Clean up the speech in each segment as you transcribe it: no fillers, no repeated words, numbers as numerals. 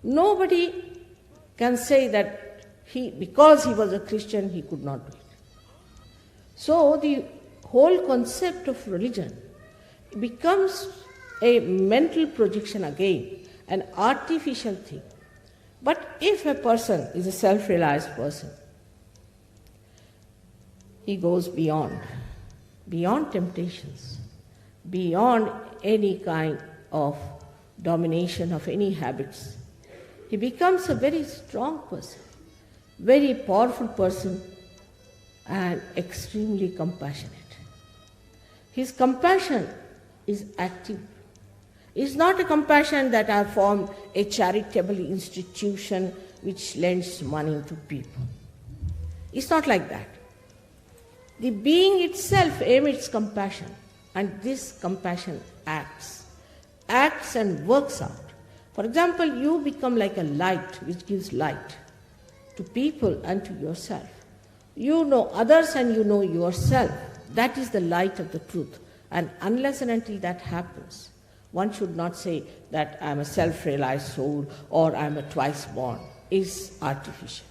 Nobody can say that because he was a Christian, he could not do it. So the whole concept of religion becomes a mental projection again, an artificial thing. But if a person is a self-realized person, he goes beyond temptations, beyond any kind of domination of any habits. He becomes a very strong person, very powerful person, and extremely compassionate. His compassion is active. It's not a compassion that I formed a charitable institution which lends money to people. It's not like that. The being itself emits compassion, and this compassion acts and works out. For example, you become like a light which gives light to people and to yourself. You know others and you know yourself. That is the light of the truth. And unless and until that happens, one should not say that I am a self-realized soul or I am a twice born. It's artificial.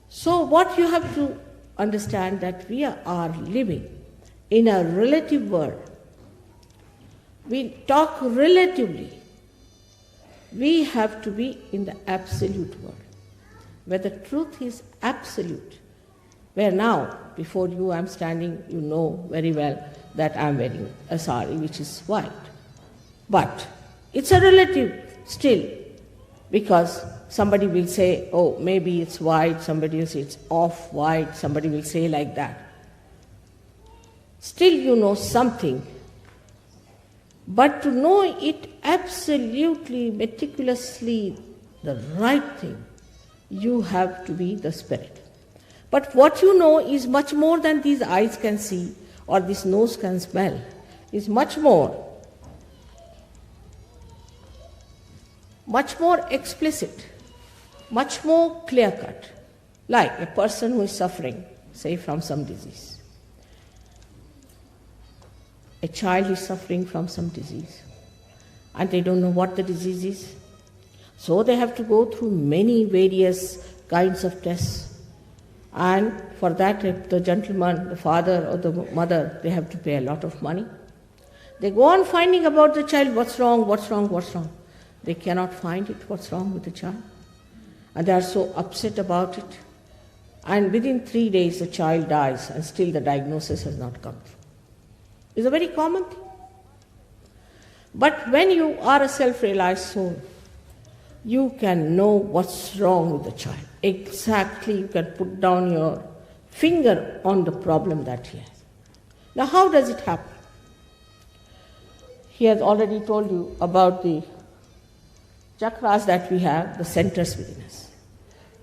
So what you have to understand that we are living in a relative world. We talk relatively. We have to be in the absolute world, where the truth is absolute. Where now, before you I'm standing, you know very well that I'm wearing a sari which is white. But it's a relative still, because somebody will say, oh, maybe it's white, somebody will say it's off-white, somebody will say like that. Still you know something. But to know it absolutely, meticulously, the right thing, you have to be the spirit. But what you know is much more than these eyes can see or this nose can smell. Is much more explicit, much more clear-cut, like a person who is suffering, say, from some disease. A child is suffering from some disease, and they don't know what the disease is. So they have to go through many various kinds of tests. And for that, if the gentleman, the father or the mother, they have to pay a lot of money. They go on finding about the child, what's wrong. They cannot find it, what's wrong with the child. And they are so upset about it. And within 3 days, the child dies, and still the diagnosis has not come through. It's a very common thing. But when you are a self-realized soul, you can know what's wrong with the child. Exactly, you can put down your finger on the problem that he has. Now, how does it happen? He has already told you about the chakras that we have, the centers within us.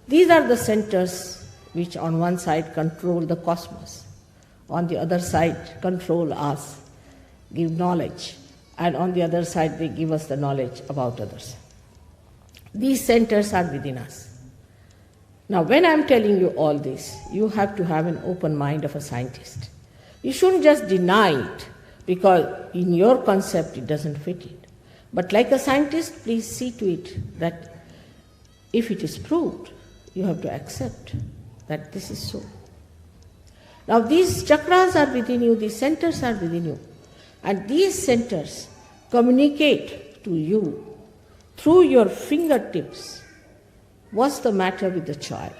These are the centers which on one side control the cosmos, on the other side control us, give knowledge, and on the other side they give us the knowledge about others. These centers are within us. Now, when I'm telling you all this, you have to have an open mind of a scientist. You shouldn't just deny it, because in your concept it doesn't fit it. But like a scientist, please see to it that if it is proved, you have to accept that this is so. Now, these chakras are within you, these centers are within you, and these centers communicate to you through your fingertips what's the matter with the child.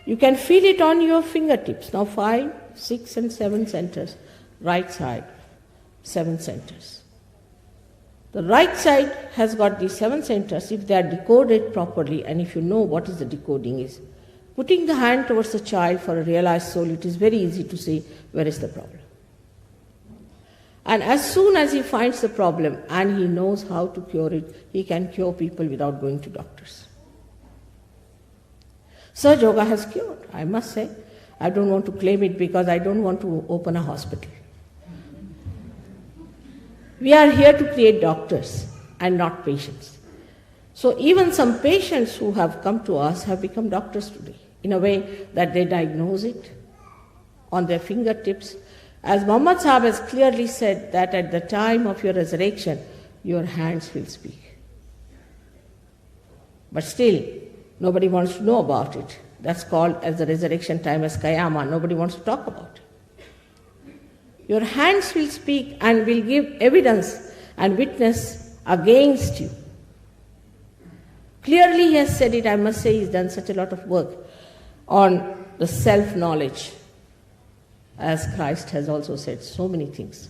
You can feel it on your fingertips. Now 5, 6 and 7 centers, right side, 7 centers. The right side has got these 7 centers if they are decoded properly, and if you know what is the decoding is. Putting the hand towards the child for a realized soul, it is very easy to say where is the problem. And as soon as he finds the problem and he knows how to cure it, he can cure people without going to doctors. Saj Yoga has cured, I must say. I don't want to claim it because I don't want to open a hospital. We are here to create doctors and not patients. So even some patients who have come to us have become doctors today, in a way that they diagnose it on their fingertips. As Muhammad Sahib has clearly said that at the time of your resurrection, your hands will speak. But still, nobody wants to know about it. That's called as the resurrection time as Kayama. Nobody wants to talk about it. Your hands will speak and will give evidence and witness against you. Clearly he has said it. I must say he's done such a lot of work on the self-knowledge, as Christ has also said so many things.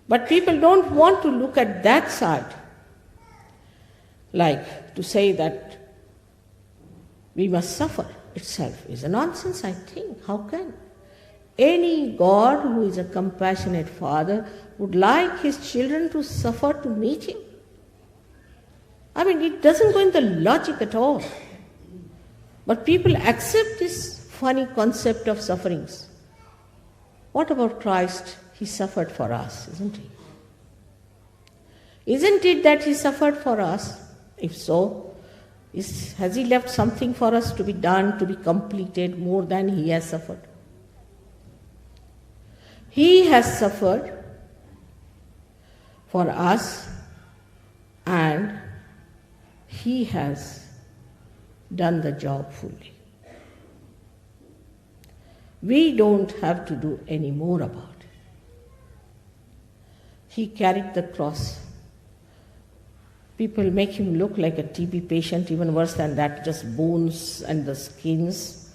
But people don't want to look at that side, like to say that we must suffer itself is a nonsense, I think. How can? Any God who is a compassionate father would like his children to suffer to meet him. I mean, it doesn't go in the logic at all. But people accept this funny concept of sufferings. What about Christ? He suffered for us, isn't he? Isn't it that he suffered for us? If so, has he left something for us to be done, to be completed more than he has suffered? He has suffered for us and he has done the job fully. We don't have to do any more about it. He carried the cross. People make him look like a TB patient, even worse than that, just bones and the skins.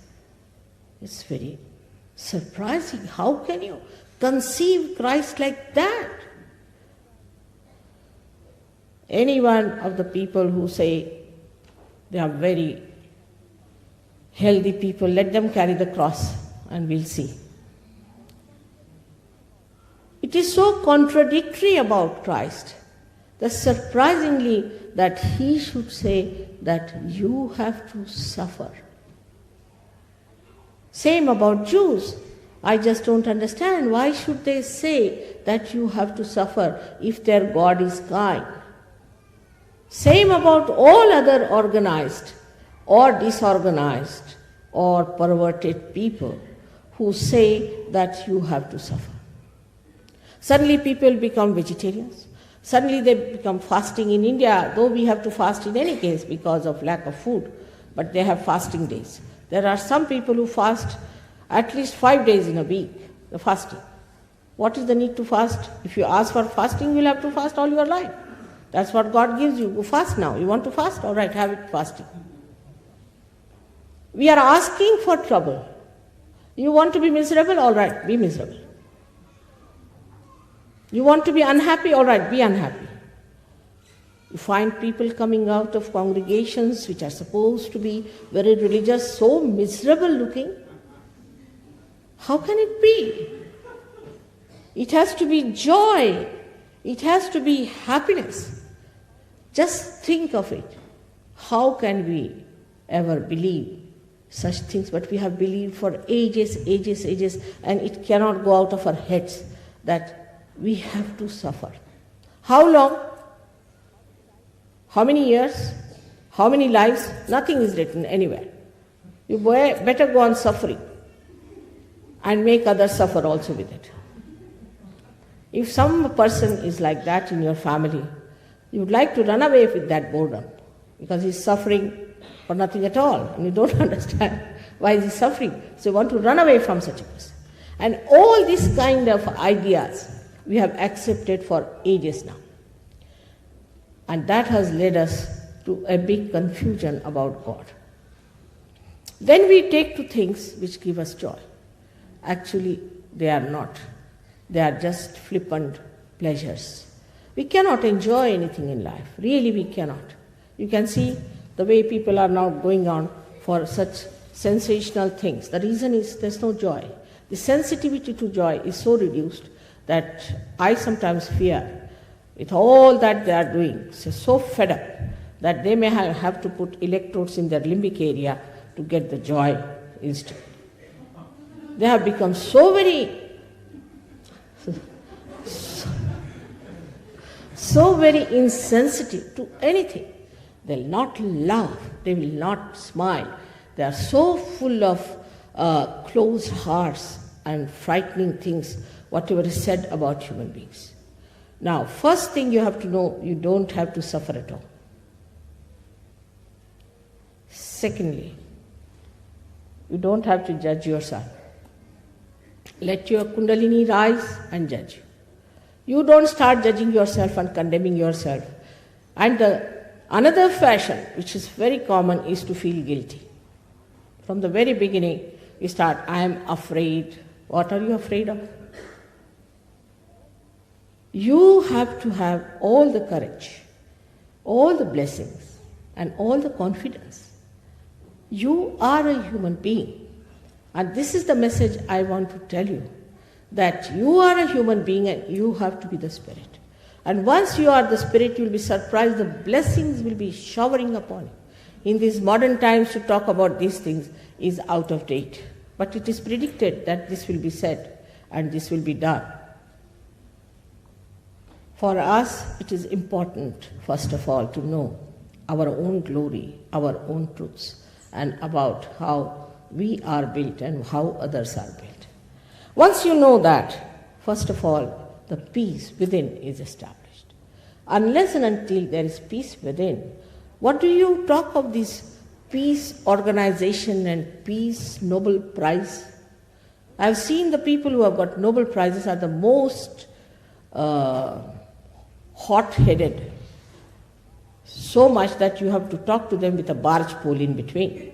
It's very surprising. How can you conceive Christ like that? Any one of the people who say they are very healthy people, let them carry the cross and we'll see. It is so contradictory about Christ that surprisingly that he should say that you have to suffer. Same about Jews. I just don't understand. Why should they say that you have to suffer if their God is kind? Same about all other organized or disorganized or perverted people who say that you have to suffer. Suddenly people become vegetarians. Suddenly they become fasting in India, though we have to fast in any case because of lack of food, but they have fasting days. There are some people who fast at least 5 days in a week, the fasting. What is the need to fast? If you ask for fasting, you'll have to fast all your life. That's what God gives you. Go fast now. You want to fast? All right, have it fasting. We are asking for trouble. You want to be miserable? All right, be miserable. You want to be unhappy? All right, be unhappy. You find people coming out of congregations which are supposed to be very religious, so miserable looking. How can it be? It has to be joy. It has to be happiness. Just think of it. How can we ever believe such things? But we have believed for ages, and it cannot go out of our heads that we have to suffer. How long? How many years? How many lives? Nothing is written anywhere. You better go on suffering and make others suffer also with it. If some person is like that in your family, you would like to run away with that boredom because he's suffering for nothing at all and you don't understand why he's suffering. So you want to run away from such a person. And all these kind of ideas we have accepted for ages now. And that has led us to a big confusion about God. Then we take to things which give us joy. Actually, they are not. They are just flippant pleasures. We cannot enjoy anything in life. Really, we cannot. You can see the way people are now going on for such sensational things. The reason is there's no joy. The sensitivity to joy is so reduced that I sometimes fear with all that they are doing, so fed up that they may have to put electrodes in their limbic area to get the joy instantly. They have become so very insensitive to anything. They will not laugh, they will not smile. They are so full of closed hearts and frightening things, whatever is said about human beings. Now, first thing you have to know, you don't have to suffer at all. Secondly, you don't have to judge yourself. Let your Kundalini rise and judge you. You don't start judging yourself and condemning yourself. And another fashion, which is very common, is to feel guilty. From the very beginning, you start, I am afraid. What are you afraid of? You have to have all the courage, all the blessings, and all the confidence. You are a human being. And this is the message I want to tell you, that you are a human being and you have to be the spirit. And once you are the spirit, you will be surprised, the blessings will be showering upon you. In these modern times, to talk about these things is out of date. But it is predicted that this will be said and this will be done. For us, it is important, first of all, to know our own glory, our own truths, and about how we are built and how others are built. Once you know that, first of all, the peace within is established. Unless and until there is peace within, what do you talk of this peace organization and peace Nobel Prize? I have seen the people who have got Nobel Prizes are the most hot-headed, so much that you have to talk to them with a barge pole in between.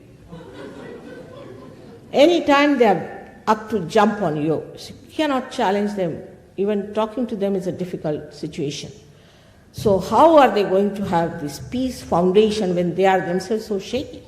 Anytime they are up to jump on you, you cannot challenge them. Even talking to them is a difficult situation. So how are they going to have this peace foundation when they are themselves so shaky?